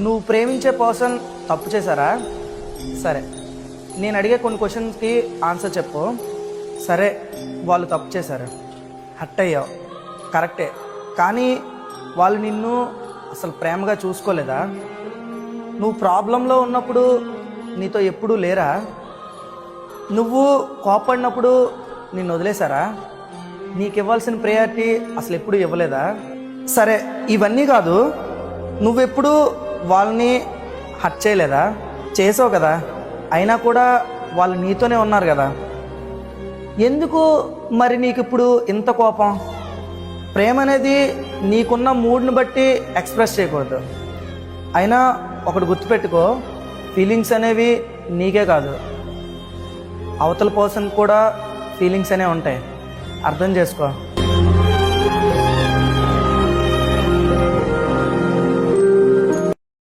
నువ్వు ప్రేమించే పర్సన్ తప్పు చేశారా? సరే, నేను అడిగే కొన్ని క్వశ్చన్స్కి ఆన్సర్ చెప్పు. సరే, వాళ్ళు తప్పు చేశారు, హర్ట్ అయ్యావు, కరెక్టే. కానీ వాళ్ళు నిన్ను అసలు ప్రేమగా చూసుకోలేదా? నువ్వు ప్రాబ్లంలో ఉన్నప్పుడు నీతో ఎప్పుడూ లేరా? నువ్వు కోపడినప్పుడు నిన్ను వదిలేశారా? నీకు ఇవ్వాల్సిన ప్రయారిటీ అసలు ఎప్పుడు ఇవ్వలేదా? సరే, ఇవన్నీ కాదు, నువ్వెప్పుడు వాళ్ళని హర్ట్ చేయలేదా? చేసావు కదా, అయినా కూడా వాళ్ళు నీతోనే ఉన్నారు కదా. ఎందుకు మరి నీకు ఇప్పుడు ఇంత కోపం? ప్రేమ అనేది నీకున్న మూడ్ని బట్టి ఎక్స్ప్రెస్ చేయకూడదు. అయినా ఒకటి గుర్తుపెట్టుకో, ఫీలింగ్స్ అనేవి నీకే కాదు, అవతల పర్సన్ కూడా ఫీలింగ్స్ అనేవి ఉంటాయి. అర్థం చేసుకో.